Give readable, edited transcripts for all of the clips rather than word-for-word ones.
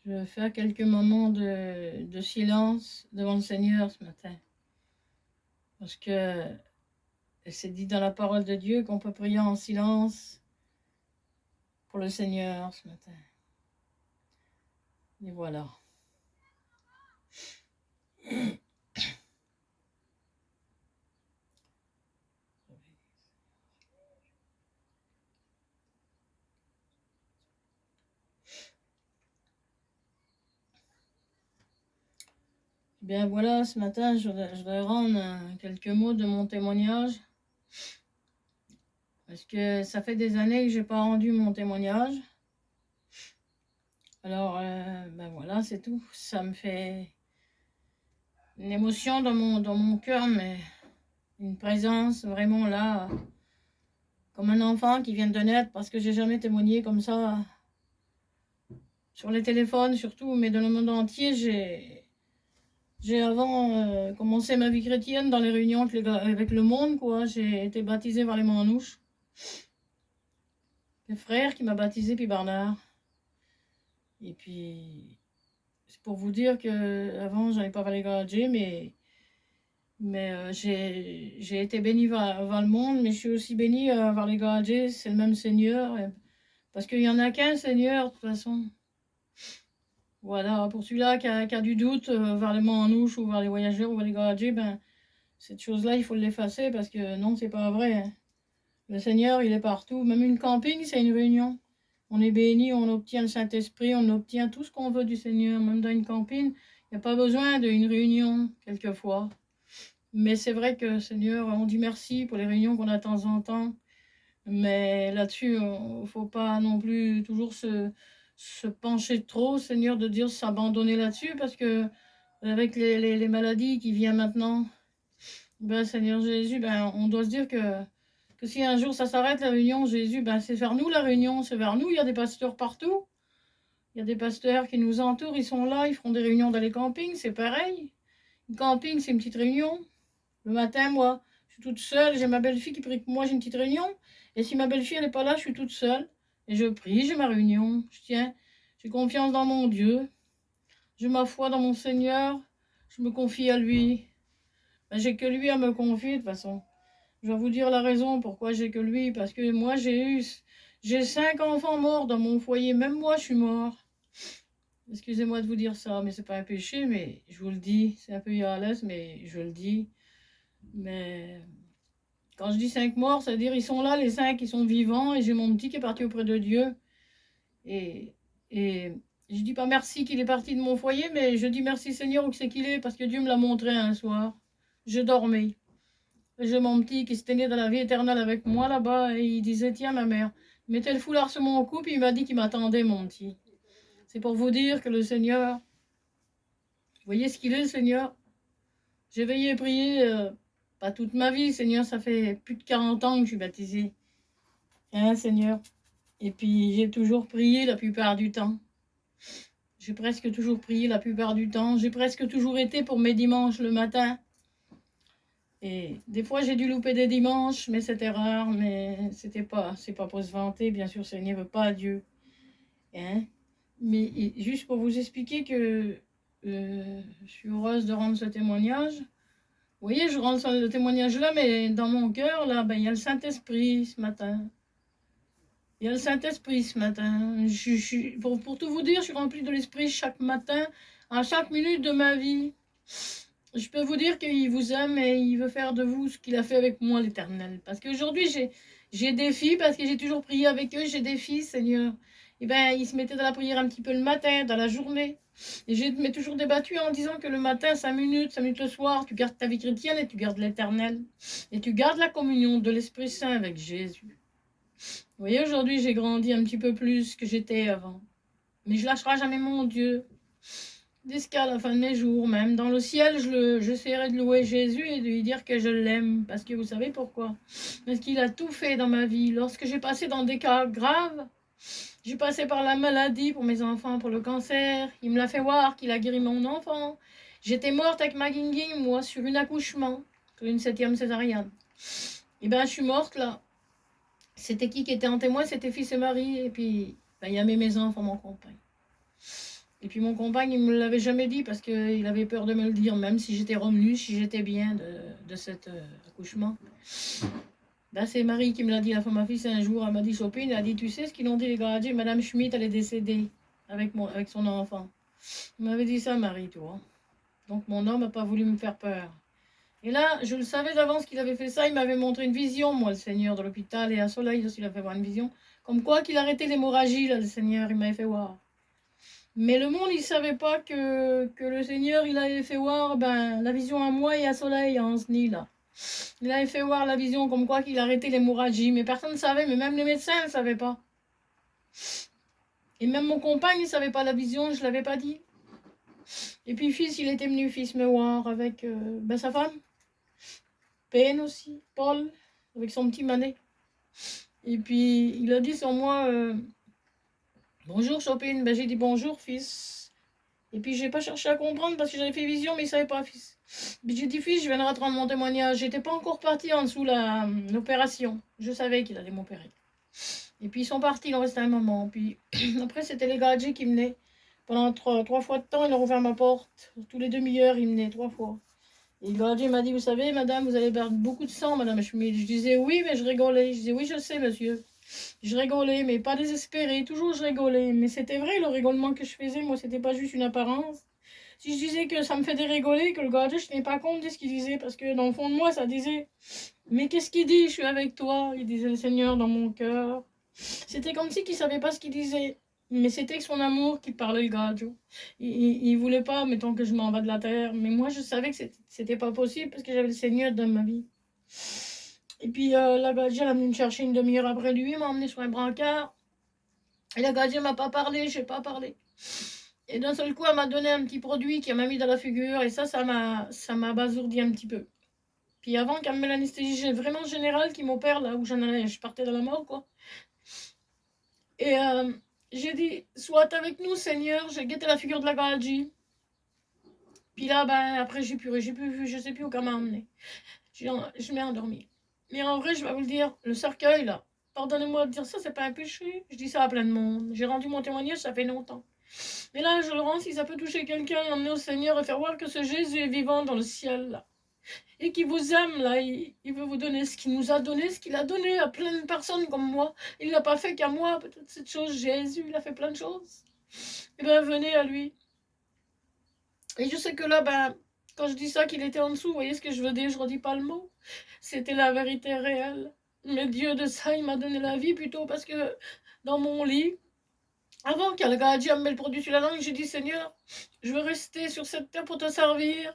Je vais faire quelques moments de silence devant le Seigneur ce matin. Parce que c'est dit dans la parole de Dieu qu'on peut prier en silence pour le Seigneur ce matin. Et voilà. Bien voilà, ce matin, je voudrais rendre quelques mots de mon témoignage. Parce que ça fait des années que je n'ai pas rendu mon témoignage. Alors, ben voilà, c'est tout. Ça me fait une émotion dans mon cœur, mais une présence vraiment là, comme un enfant qui vient de naître, parce que j'ai jamais témoigné comme ça sur les téléphones surtout, mais dans le monde entier. J'ai avant commencé ma vie chrétienne dans les réunions avec le monde, quoi. J'ai été baptisée par les Manouches. Le frère qui m'a baptisé, puis Bernard. Et puis, c'est pour vous dire que avant j'allais pas vers les gradés, mais j'ai été bénie vers le monde, mais je suis aussi bénie vers les gradés. C'est le même Seigneur, parce qu'il y en a qu'un Seigneur de toute façon. Voilà, pour celui-là qui a du doute vers les Manouches ou vers les voyageurs ou vers les gradés, ben cette chose-là il faut l'effacer, parce que non, c'est pas vrai, hein. Le Seigneur, il est partout. Même une camping, c'est une réunion. On est béni, on obtient le Saint-Esprit, on obtient tout ce qu'on veut du Seigneur. Même dans une camping, il n'y a pas besoin d'une réunion, quelquefois. Mais c'est vrai que, Seigneur, on dit merci pour les réunions qu'on a de temps en temps. Mais là-dessus, il ne faut pas non plus toujours se pencher trop, Seigneur, de dire s'abandonner là-dessus, parce que avec les maladies qui viennent maintenant, ben, Seigneur Jésus, ben, on doit se dire que si un jour ça s'arrête la réunion, Jésus, ben c'est vers nous la réunion, c'est vers nous. Il y a des pasteurs partout. Il y a des pasteurs qui nous entourent, ils sont là, ils feront des réunions dans les campings, c'est pareil. Une camping, c'est une petite réunion. Le matin, moi, je suis toute seule, j'ai ma belle-fille qui prie pour moi, j'ai une petite réunion. Et si ma belle-fille, elle n'est pas là, je suis toute seule. Et je prie, j'ai ma réunion. J'ai confiance dans mon Dieu. J'ai ma foi dans mon Seigneur. Je me confie à lui. Ben, j'ai que lui à me confier, de toute façon. Je vais vous dire la raison pourquoi j'ai que lui, parce que moi j'ai 5 enfants morts dans mon foyer, même moi je suis mort. Excusez-moi de vous dire ça, mais c'est pas un péché, mais je vous le dis, c'est un peu à l'aise, mais je le dis. Mais quand je dis 5 morts, ça veut dire ils sont là, les 5 qui sont vivants, et j'ai mon petit qui est parti auprès de Dieu. Et je dis pas merci qu'il est parti de mon foyer, mais je dis merci Seigneur où c'est qu'il est, parce que Dieu me l'a montré un soir. Je dormais. J'ai mon petit qui s'était né dans la vie éternelle avec moi là-bas, et il disait, tiens ma mère, mettez le foulard sur mon cou, puis il m'a dit qu'il m'attendait, mon petit. C'est pour vous dire que le Seigneur, vous voyez ce qu'il est, le Seigneur. J'ai veillé et prié, pas toute ma vie, Seigneur, ça fait plus de 40 ans que je suis baptisée. Hein, Seigneur. Et puis j'ai toujours prié la plupart du temps. J'ai presque toujours prié la plupart du temps. J'ai presque toujours été pour mes dimanches le matin. Et des fois, j'ai dû louper des dimanches, mais c'était rare, mais c'est pas pour se vanter, bien sûr, Seigneur veut pas Dieu. Hein? Mais juste pour vous expliquer que je suis heureuse de rendre ce témoignage. Vous voyez, je rends ce témoignage là, mais dans mon cœur, là, ben, il y a le Saint-Esprit ce matin. Il y a le Saint-Esprit ce matin. Pour tout vous dire, je suis remplie de l'Esprit chaque matin, à chaque minute de ma vie. Je peux vous dire qu'il vous aime et il veut faire de vous ce qu'il a fait avec moi, l'Éternel. Parce qu'aujourd'hui, j'ai des filles, parce que j'ai toujours prié avec eux, j'ai des filles, Seigneur. Et ben, ils se mettaient dans la prière un petit peu le matin, dans la journée. Et je m'ai toujours débattu en disant que le matin, 5 minutes le soir, tu gardes ta vie chrétienne et tu gardes l'Éternel. Et tu gardes la communion de l'Esprit Saint avec Jésus. Vous voyez, aujourd'hui, j'ai grandi un petit peu plus que j'étais avant. Mais je lâcherai jamais mon Dieu. Jusqu'à la fin de mes jours, même dans le ciel, j'essaierai de louer Jésus et de lui dire que je l'aime. Parce que vous savez pourquoi? Parce qu'il a tout fait dans ma vie. Lorsque j'ai passé dans des cas graves, j'ai passé par la maladie pour mes enfants, pour le cancer. Il me l'a fait voir qu'il a guéri mon enfant. J'étais morte avec ma guinguine, moi, sur un accouchement, sur une 7e césarienne. Et ben, je suis morte là. C'était qui était en témoin? C'était fils et mari. Et puis, ben, il y avait mes enfants, mon compagnon. Et puis mon compagnon, il ne me l'avait jamais dit parce qu'il avait peur de me le dire, même si j'étais revenue, si j'étais bien de cet accouchement. Ben, c'est Marie qui me l'a dit, la femme ma fille, un jour. Elle m'a dit, Chopine, elle a dit, tu sais ce qu'ils ont dit les gardiens? Madame Schmitt, elle est décédée avec son enfant. Il m'avait dit ça, Marie, tu vois. Donc mon homme n'a pas voulu me faire peur. Et là, je le savais d'avance qu'il avait fait ça. Il m'avait montré une vision, moi, le Seigneur, de l'hôpital. Et à Soleil aussi, il a fait voir une vision. Comme quoi qu'il arrêtait l'hémorragie, là, le Seigneur, il m'avait fait voir. Mais le monde, il ne savait pas que le Seigneur, il avait fait voir ben, la vision à moi et à Soleil, en ce nid, là. Il avait fait voir la vision comme quoi qu'il arrêtait l'hémorragie. Mais personne ne savait, mais même les médecins ne savaient pas. Et même mon compagnon, il ne savait pas la vision, je ne l'avais pas dit. Et puis fils, il était venu, fils, me voir avec ben, sa femme. Pen aussi, Paul, avec son petit manet. Et puis, il a dit sur moi, bonjour Chopin. Ben, j'ai dit bonjour fils. Et puis, j'ai pas cherché à comprendre parce que j'avais fait vision, mais il savait pas, fils. Puis j'ai dit, fils, je viendrai te rendre mon témoignage. J'étais pas encore parti en dessous l'opération. Je savais qu'il allait m'opérer. Et puis, ils sont partis, il en restait un moment. Puis, après, c'était les gadgets qui venaient. Pendant trois fois de temps, ils ont ouvert ma porte. Tous les demi-heures, ils venaient 3 fois. Et le gardien m'a dit, vous savez, madame, vous allez perdre beaucoup de sang, madame Schmidt. Je disais, oui, mais je rigolais. Je disais, oui, je sais, monsieur. Je rigolais, mais pas désespéré. Toujours, je rigolais. Mais c'était vrai, le rigolement que je faisais, moi, c'était pas juste une apparence. Si je disais que ça me faisait rigoler, que le gardien, je tenais pas compte de ce qu'il disait, parce que dans le fond de moi, ça disait, mais qu'est-ce qu'il dit? Je suis avec toi. Il disait le Seigneur dans mon cœur. C'était comme si qu'il savait pas ce qu'il disait. Mais c'était que son amour qui parlait le gardien. Il voulait pas, mettons que je m'en vais de la terre. Mais moi, je savais que c'était pas possible parce que j'avais le Seigneur dans ma vie. Et puis, la gardienne a venu me chercher une demi-heure après lui, m'a emmené sur un brancard. Et la gardienne m'a pas parlé, je n'ai pas parlé. Et d'un seul coup, elle m'a donné un petit produit qui m'a mis dans la figure. Et ça m'a abasourdi un petit peu. Puis avant qu'elle me mette l'anesthésie vraiment générale qui m'opère, là où j'en allais, je partais dans la mort, quoi. Et j'ai dit, sois avec nous, Seigneur. J'ai guetté la figure de la Gadji. Puis là, ben, après, j'ai plus vu, je sais plus où qu'elle m'a emmené. Je m'ai endormi. Mais en vrai, je vais vous le dire, le cercueil, là, pardonnez-moi de dire ça, c'est pas un péché. Je dis ça à plein de monde. J'ai rendu mon témoignage, ça fait longtemps. Mais là, je le rends si ça peut toucher quelqu'un, l'emmener au Seigneur et faire voir que ce Jésus est vivant dans le ciel, là. Et qui vous aime, là. Il veut vous donner ce qu'il nous a donné, ce qu'il a donné à plein de personnes comme moi. Il ne l'a pas fait qu'à moi, peut-être cette chose, Jésus, il a fait plein de choses. Et bien, venez à lui. Et je sais que là, ben, quand je dis ça, qu'il était en dessous, vous voyez ce que je veux dire, je ne redis pas le mot. C'était la vérité réelle. Mais Dieu de ça, il m'a donné la vie plutôt parce que dans mon lit, avant qu'un gardien me mette le produit sur la langue, j'ai dit, Seigneur, je veux rester sur cette terre pour te servir,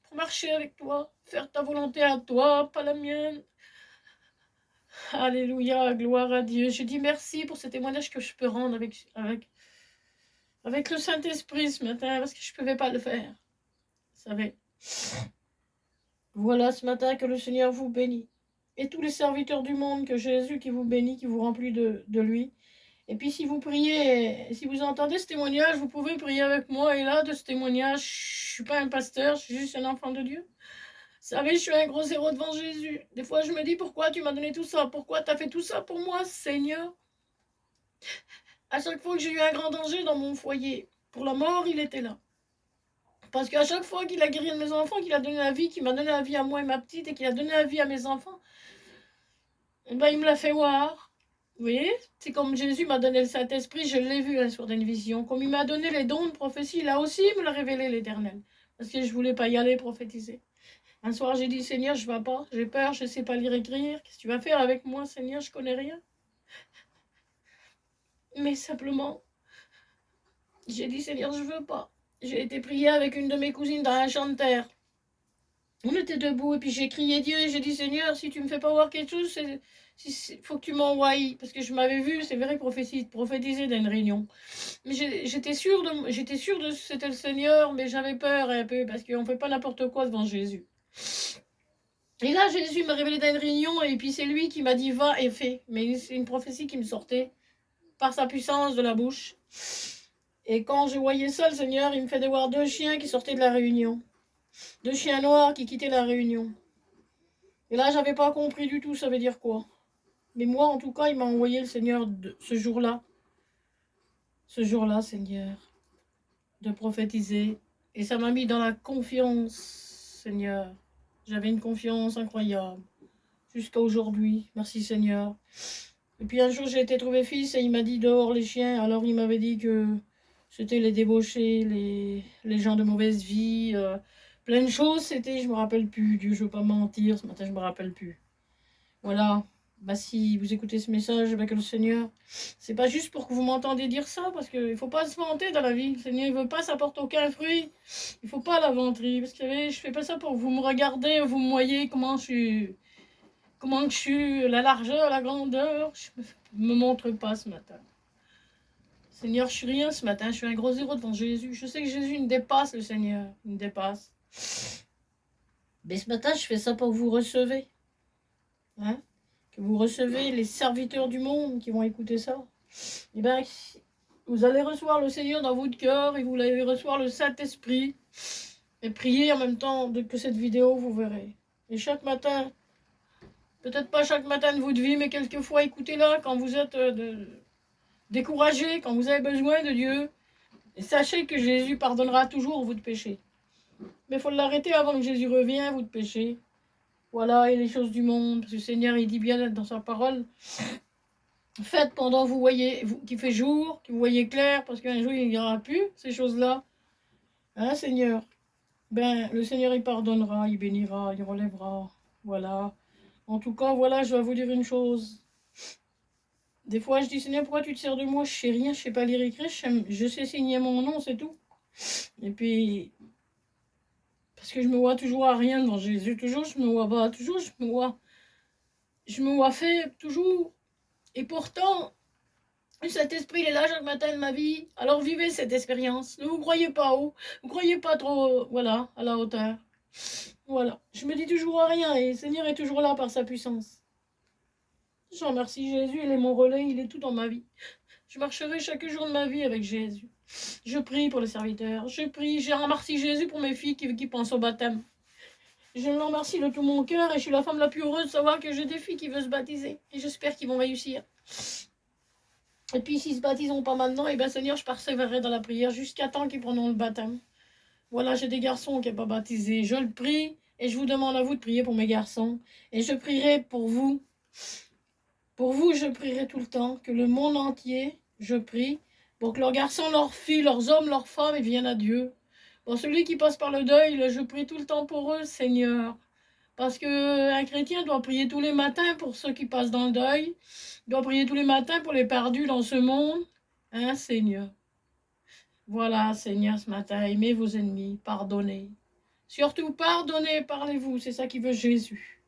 pour marcher avec toi, faire ta volonté à toi, pas la mienne. Alléluia, gloire à Dieu. Je dis merci pour ce témoignage que je peux rendre avec le Saint-Esprit ce matin, parce que je ne pouvais pas le faire. Vous savez. Voilà ce matin, que le Seigneur vous bénisse. Et tous les serviteurs du monde, que Jésus qui vous bénit, qui vous remplit de lui. Et puis si vous priez, si vous entendez ce témoignage, vous pouvez prier avec moi. Et là, de ce témoignage, je ne suis pas un pasteur, je suis juste un enfant de Dieu. Vous savez, je suis un gros héros devant Jésus. Des fois, je me dis, pourquoi tu m'as donné tout ça? Pourquoi tu as fait tout ça pour moi, Seigneur? À chaque fois que j'ai eu un grand danger dans mon foyer, pour la mort, il était là. Parce qu'à chaque fois qu'il a guéri de mes enfants, qu'il a donné la vie, qu'il m'a donné la vie à moi et ma petite, et qu'il a donné la vie à mes enfants, eh ben, il me l'a fait voir. Vous voyez, c'est comme Jésus m'a donné le Saint-Esprit, je l'ai vu un soir d'une vision. Comme il m'a donné les dons de prophétie, là aussi, il me l'a révélé, l'Éternel. Parce que je ne voulais pas y aller prophétiser. Un soir, j'ai dit, Seigneur, je ne vais pas, j'ai peur, je ne sais pas lire et écrire. Qu'est-ce que tu vas faire avec moi, Seigneur? Je ne connais rien. Mais simplement, j'ai dit, Seigneur, je ne veux pas. J'ai été prier avec une de mes cousines dans un champ de terre. On était debout et puis j'ai crié Dieu et j'ai dit, Seigneur, si tu me fais pas voir quelque chose, faut que tu m'envoies. Parce que je m'avais vu, c'est vrai, prophétiser dans une réunion. Mais j'étais sûre de c'était le Seigneur, mais j'avais peur un peu parce qu'on ne fait pas n'importe quoi devant Jésus. Et là, Jésus m'a révélé dans une réunion et puis c'est lui qui m'a dit va et fais. Mais c'est une prophétie qui me sortait par sa puissance de la bouche. Et quand je voyais ça, le Seigneur, il me faisait voir 2 chiens qui sortaient de la réunion. 2 chiens noirs qui quittaient la réunion. Et là, j'avais pas compris du tout, ça veut dire quoi. Mais moi, en tout cas, il m'a envoyé le Seigneur ce jour-là. Ce jour-là, Seigneur, de prophétiser. Et ça m'a mis dans la confiance, Seigneur. J'avais une confiance incroyable. Jusqu'à aujourd'hui. Merci, Seigneur. Et puis un jour, j'ai été trouvé fils et il m'a dit dehors les chiens. Alors il m'avait dit que c'était les débauchés, les gens de mauvaise vie. Plein de choses, c'était, je me rappelle plus. Dieu, je veux pas mentir, ce matin, je me rappelle plus. Voilà. Bah, si vous écoutez ce message avec le Seigneur, c'est pas juste pour que vous m'entendez dire ça, parce qu'il faut pas se vanter dans la vie. Le Seigneur, il veut pas, ça porte aucun fruit. Il faut pas la vanterie. Parce que, vous savez, je fais pas ça pour que vous me regardez, vous me voyez comment je suis, la largeur, la grandeur. Je me montre pas ce matin. Seigneur, je suis rien ce matin, je suis un gros zéro devant Jésus. Je sais que Jésus me dépasse, le Seigneur, il me dépasse. Mais ce matin, je fais ça pour que vous recevez. Hein? Que vous recevez les serviteurs du monde qui vont écouter ça. Et bien, vous allez recevoir le Seigneur dans votre cœur et vous allez recevoir le Saint-Esprit. Et prier en même temps que cette vidéo, vous verrez. Et chaque matin, peut-être pas chaque matin de votre vie, mais quelquefois, écoutez-la quand vous êtes découragé, quand vous avez besoin de Dieu. Et sachez que Jésus pardonnera toujours votre péché. Mais il faut l'arrêter avant que Jésus revienne, votre péché. Voilà, et les choses du monde. Parce que le Seigneur, il dit bien dans sa parole, faites pendant que vous voyez, qu'il fait jour, que vous voyez clair, parce qu'un jour, il n'y aura plus ces choses-là. Hein, Seigneur? Ben, le Seigneur, il pardonnera, il bénira, il relèvera. Voilà. En tout cas, voilà, je vais vous dire une chose. Des fois, je dis, Seigneur, pourquoi tu te sers de moi? Je sais rien, je sais pas lire écrire, je sais signer mon nom, c'est tout. Et puis, parce que je me vois toujours à rien devant Jésus, toujours, je me vois pas, toujours, je me vois fait, toujours. Et pourtant, cet esprit, il est là chaque matin de ma vie. Alors vivez cette expérience. Ne vous croyez pas haut, ne vous croyez pas trop, voilà, à la hauteur. Voilà. Je me dis toujours à rien et le Seigneur est toujours là par sa puissance. Je remercie Jésus, il est mon relais, il est tout dans ma vie. Je marcherai chaque jour de ma vie avec Jésus. Je prie pour les serviteurs, je prie, je remercie Jésus pour mes filles qui pensent au baptême. Je le remercie de tout mon cœur et je suis la femme la plus heureuse de savoir que j'ai des filles qui veulent se baptiser. Et j'espère qu'ils vont réussir. Et puis s'ils ne se baptiseront pas maintenant, et bien Seigneur, je persévérerai dans la prière jusqu'à temps qu'ils prendront le baptême. Voilà, j'ai des garçons qui ne sont pas baptisés. Je le prie et je vous demande à vous de prier pour mes garçons. Et je prierai pour vous. Pour vous, je prierai tout le temps, que le monde entier, je prie, pour que leurs garçons, leurs filles, leurs hommes, leurs femmes, ils viennent à Dieu. Pour celui qui passe par le deuil, je prie tout le temps pour eux, Seigneur. Parce qu'un chrétien doit prier tous les matins pour ceux qui passent dans le deuil. Il doit prier tous les matins pour les perdus dans ce monde. Hein, Seigneur? Voilà, Seigneur, ce matin, aimez vos ennemis, pardonnez. Surtout, pardonnez, parlez-vous, c'est ça qui veut Jésus.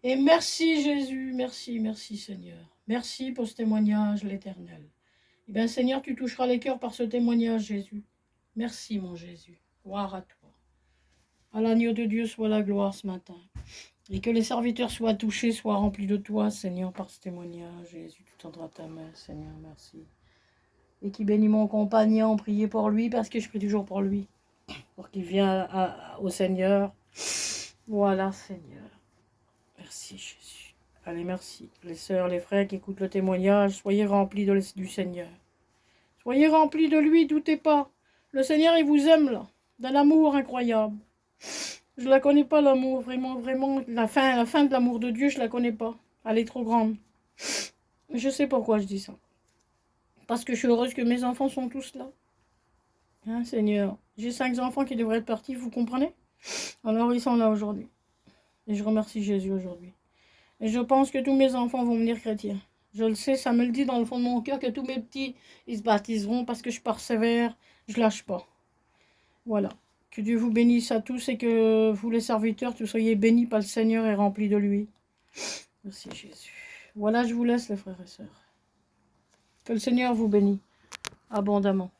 Et merci Jésus, merci, merci Seigneur. Merci pour ce témoignage, l'Éternel. Eh bien Seigneur, tu toucheras les cœurs par ce témoignage, Jésus. Merci mon Jésus. Gloire à toi. À l'agneau de Dieu soit la gloire ce matin. Et que les serviteurs soient touchés, soient remplis de toi, Seigneur, par ce témoignage. Jésus, tu tendras ta main, Seigneur, merci. Et qui bénit mon compagnon, priez pour lui, parce que je prie toujours pour lui. Pour qu'il vienne au Seigneur. Voilà, Seigneur. Merci Jésus. Allez, merci. Les sœurs, les frères qui écoutent le témoignage, soyez remplis du Seigneur. Soyez remplis de lui, doutez pas. Le Seigneur, il vous aime là, d'un amour incroyable. Je la connais pas, l'amour, vraiment, vraiment. La fin de l'amour de Dieu, je la connais pas. Elle est trop grande. Mais je sais pourquoi je dis ça. Parce que je suis heureuse que mes enfants sont tous là. Hein, Seigneur. J'ai 5 enfants qui devraient être partis, vous comprenez? Alors, ils sont là aujourd'hui. Et je remercie Jésus aujourd'hui. Et je pense que tous mes enfants vont venir chrétiens. Je le sais, ça me le dit dans le fond de mon cœur que tous mes petits, ils se baptiseront parce que je persévère, je lâche pas. Voilà. Que Dieu vous bénisse à tous et que vous les serviteurs, vous soyez bénis par le Seigneur et remplis de lui. Merci Jésus. Voilà, je vous laisse les frères et sœurs. Que le Seigneur vous bénisse abondamment.